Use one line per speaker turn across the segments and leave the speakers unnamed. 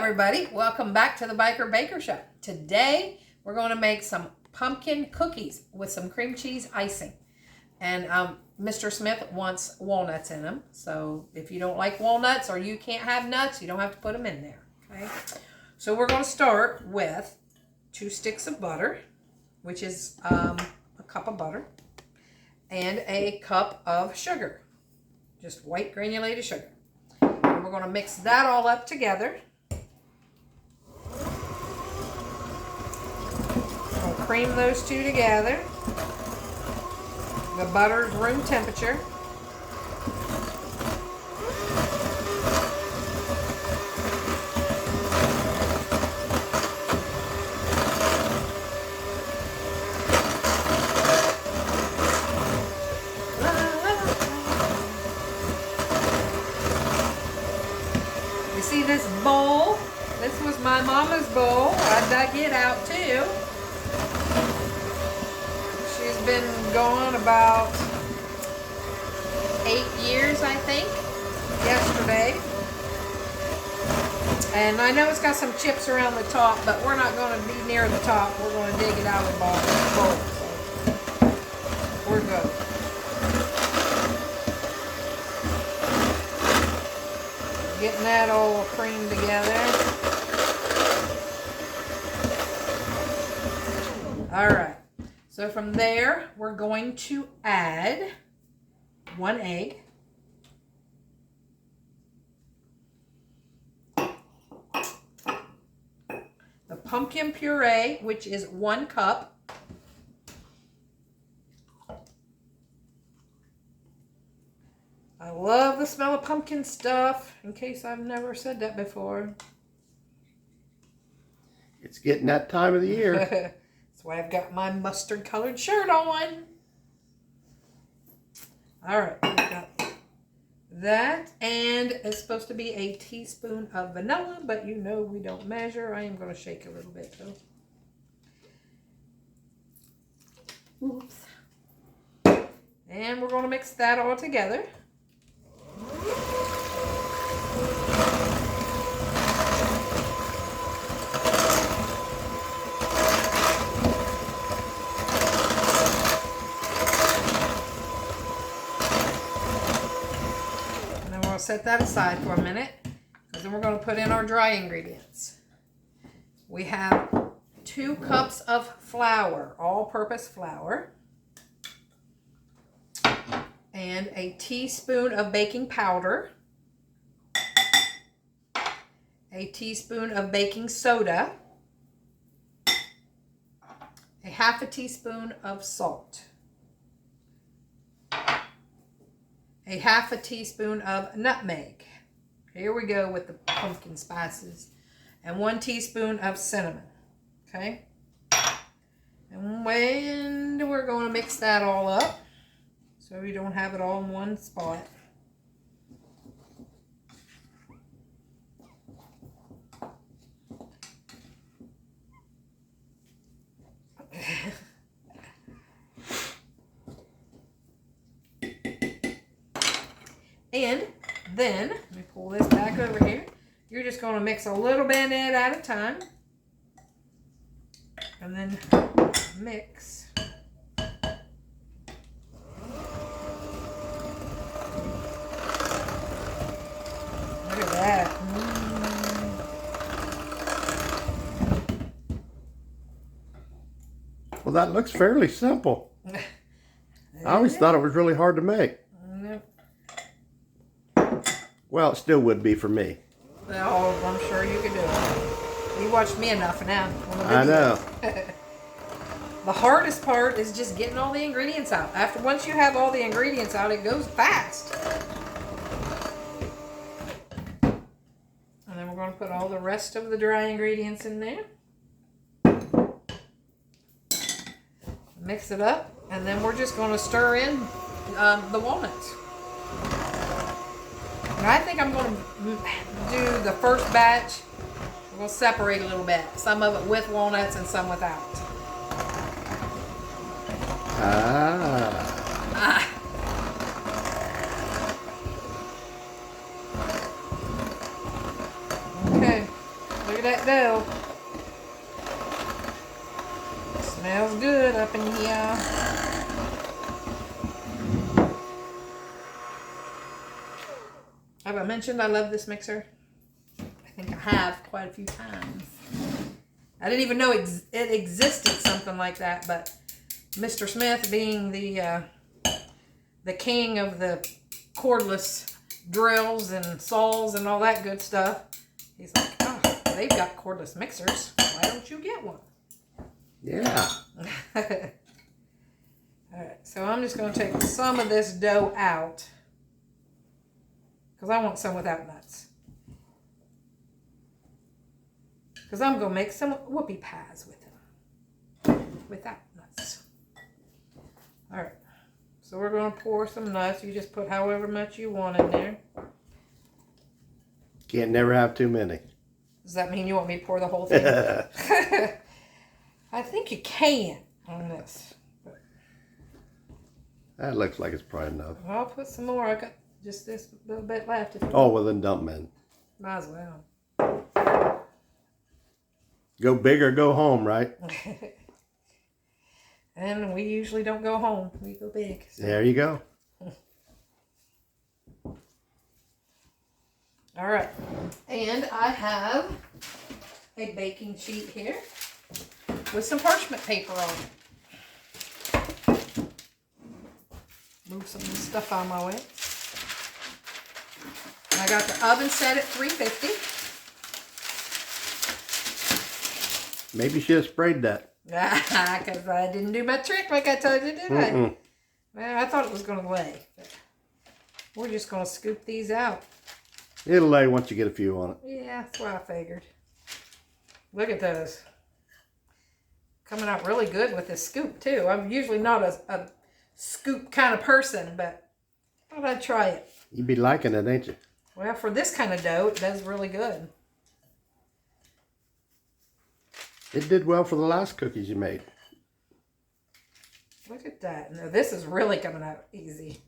everybody, welcome back to the Biker Baker Show. Today we're going to make some pumpkin cookies with some cream cheese icing. And Mr. Smith wants walnuts in them. So if you don't like walnuts or you can't have nuts, you don't have to put them in there. Okay. So we're going to start with 2 sticks of butter, which is a cup of butter, and a cup of sugar, just white granulated sugar. And we're going to mix that all up together. We'll cream those two together. The butter's room temperature. You see this bowl? This was my mama's bowl. I dug it out too. She's been gone about 8 years, I think, yesterday. And I know it's got some chips around the top, but we're not going to be near the top. We're going to dig it out of the bowl. So we're good. Getting that all creamed together. All right. So from there, we're going to add 1 egg. The pumpkin puree, which is 1 cup. I love the smell of pumpkin stuff, in case I've never said that before.
It's getting that time of the year.
That's why I've got my mustard colored shirt on. All right, we've got that, and it's supposed to be a teaspoon of vanilla, but you know we don't measure. I am going to shake a little bit though. Oops. And we're going to mix that all together. Set that aside for a minute, because then we're going to put in our dry ingredients. We have 2 cups of flour, all-purpose flour, and a teaspoon of baking powder, a teaspoon of baking soda, a half a teaspoon of salt, a half a teaspoon of nutmeg. Here we go with the pumpkin spices. And 1 teaspoon of cinnamon. Okay? And when we're going to mix that all up, so we don't have it all in one spot. And then, let me pull this back over here. You're just going to mix a little bit at a time. And then mix. Look at that.
Well, that looks fairly simple. I always thought it was really hard to make. Well, it still would be for me.
Oh, I'm sure you could do it. You watched me enough now.
I know.
The hardest part is just getting all the ingredients out. Once you have all the ingredients out, it goes fast. And then we're going to put all the rest of the dry ingredients in there. Mix it up, and then we're just going to stir in the walnuts. I think I'm going to do the first batch. We're going to separate a little bit. Some of it with walnuts and some without. that dough. Smells good up in here. Have I mentioned I love this mixer? I think I have quite a few times. I didn't even know it existed, something like that, but Mr. Smith, being the king of the cordless drills and saws and all that good stuff, he's like, oh, they've got cordless mixers. Why don't you get one?
Yeah.
Alright, so I'm just going to take some of this dough out because I want some without nuts. Because I'm going to make some whoopie pies with them without nuts. Alright, so we're going to pour some nuts. You just put however much you want in there.
Can't never have too many.
Does that mean you want me to pour the whole thing? I think you can on this.
That looks like it's probably enough.
I'll put some more. I got just this little bit left.
Oh, well then dump them in.
Might as well.
Go big or go home, right?
And we usually don't go home. We go big. So.
There you go.
All right. And I have a baking sheet here with some parchment paper on it. Move some of this stuff out of my way. I got the oven set at 350.
Maybe you should have sprayed that.
Because I didn't do my trick like I told you, did I? Well, I thought it was going to lay. But we're just going to scoop these out.
It'll lay once you get a few on it.
Yeah, that's what I figured. Look at those. Coming out really good with this scoop, too. I'm usually not a scoop kind of person, but I thought I'd try it.
You'd be liking it, ain't you?
Well, for this kind of dough, it does really good.
It did well for the last cookies you made.
Look at that. Now, this is really coming out easy.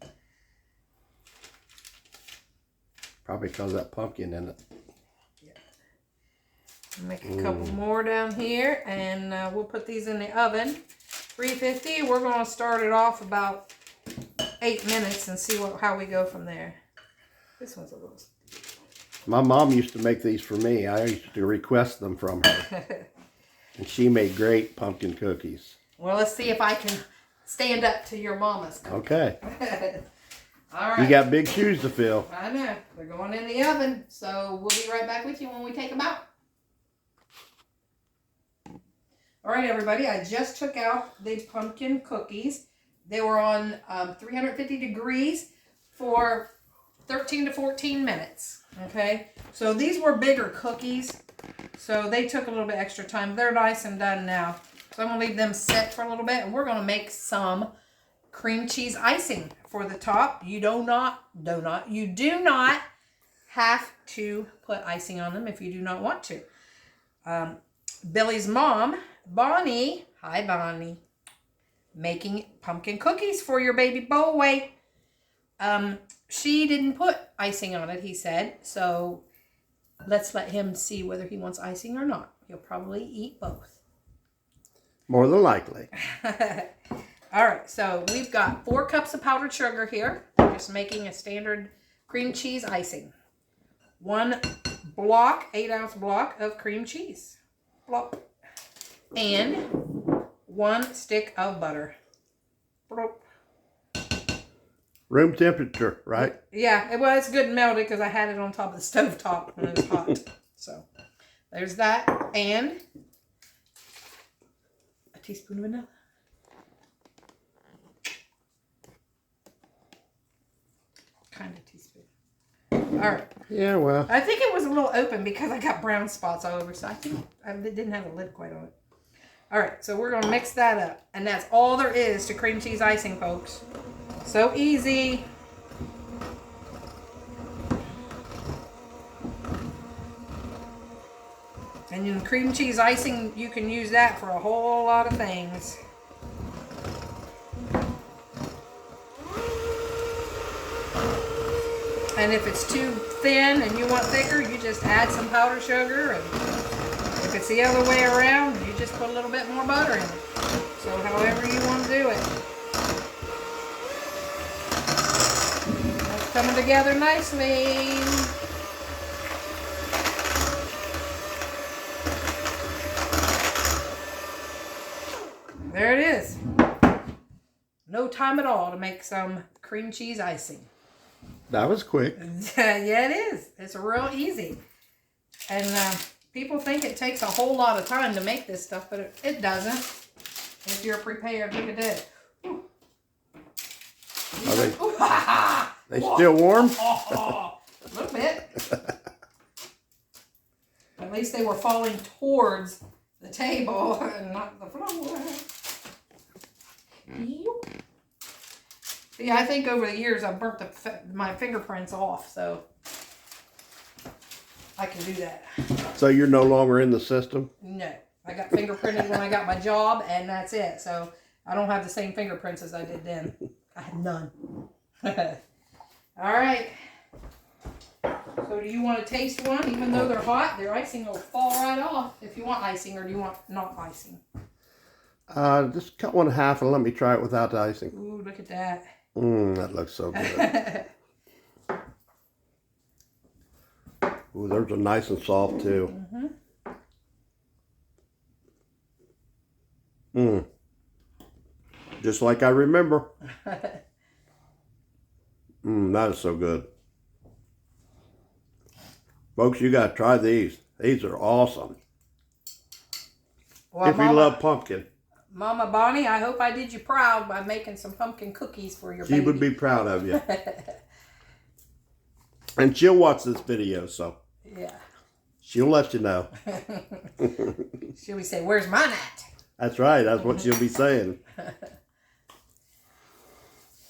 Probably because of that pumpkin in it.
Yeah. Make a couple more down here, and we'll put these in the oven. 350. We're going to start it off about 8 minutes and see how we go from there. This one's a little...
My mom used to make these for me. I used to request them from her. And she made great pumpkin cookies.
Well, let's see if I can stand up to your mama's cookies.
Okay.
All right.
You got big shoes to fill.
I know. They're going in the oven, so we'll be right back with you when we take them out. All right, everybody. I just took out the pumpkin cookies. They were on 350 degrees for 13 to 14 minutes. Okay, so these were bigger cookies, so they took a little bit extra time. They're nice and done now. So I'm going to leave them set for a little bit, and we're going to make some cream cheese icing for the top. You do not have to put icing on them if you do not want to. Billy's mom, Bonnie, hi Bonnie, making pumpkin cookies for your baby boy. She didn't put icing on it, he said, so let's let him see whether he wants icing or not. He'll probably eat both.
More than likely.
All right, so we've got 4 cups of powdered sugar here. We're just making a standard cream cheese icing. 1 block, 8-ounce block of cream cheese. Block. And 1 stick of butter. Bloop.
Room temperature, right?
Yeah, it was good and melted because I had it on top of the stove top when it was hot. So there's that. And a teaspoon of vanilla. Kind of teaspoon. All right.
Yeah, well.
I think it was a little open because I got brown spots all over. So I think it didn't have a lid quite on it. All right. So we're going to mix that up. And that's all there is to cream cheese icing, folks. So easy. And in cream cheese icing, you can use that for a whole lot of things. And if it's too thin and you want thicker, you just add some powdered sugar and it's the other way around, you just put a little bit more butter in it. So however you want to do it. It's coming together nicely. There it is. No time at all to make some cream cheese icing.
That was quick.
Yeah, it is. It's real easy. And people think it takes a whole lot of time to make this stuff, but it doesn't. If you're prepared, look at that.
Are they still warm?
A little bit. At least they were falling towards the table and not the floor. See, I think over the years I've burnt my fingerprints off, so I can do that.
So you're no longer in the system?
No. I got fingerprinted when I got my job, and that's it. So I don't have the same fingerprints as I did then. I had none. All right. So do you want to taste one? Even though they're hot, their icing will fall right off. If you want icing, or do you want not icing?
Just cut one in half and let me try it without the icing.
Ooh, look at that.
That looks so good. Ooh, those are nice and soft too. Just like I remember. That is so good. Folks, you got to try these. These are awesome.
Well,
if you love pumpkin.
Mama Bonnie, I hope I did you proud by making some pumpkin cookies for your baby.
She would be proud of you. And she'll watch this video, so.
Yeah.
She'll let you know.
She'll be saying, "Where's mine at?"
That's right. That's what she'll be saying.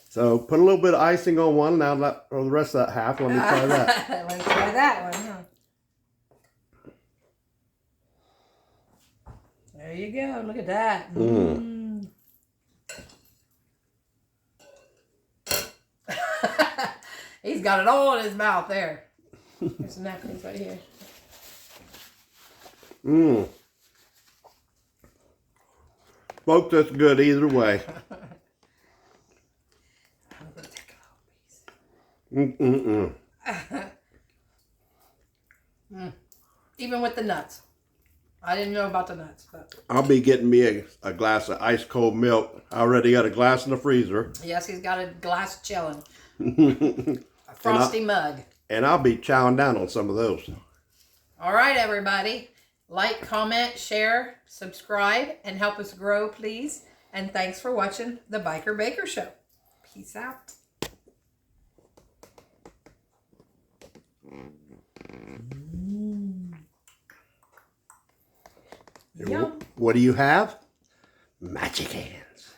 So put a little bit of icing on one. Now, or the rest of that half. Let me try that.
Let me try that one, huh? There you go. Look at that. He's got it all in his mouth there. There's some napkins right here.
Folks, that's good either way.
I'm going to take a little piece. Even with the nuts. I didn't know about the nuts, but
I'll be getting me a glass of ice cold milk. I already got a glass in the freezer.
yes, he's got a glass chilling. A frosty mug.
And I'll be chowing down on some of those.
All right, everybody. Like, comment, share, subscribe, and help us grow, please. And thanks for watching the Biker Baker Show. Peace out. Yum.
What do you have? Magic hands.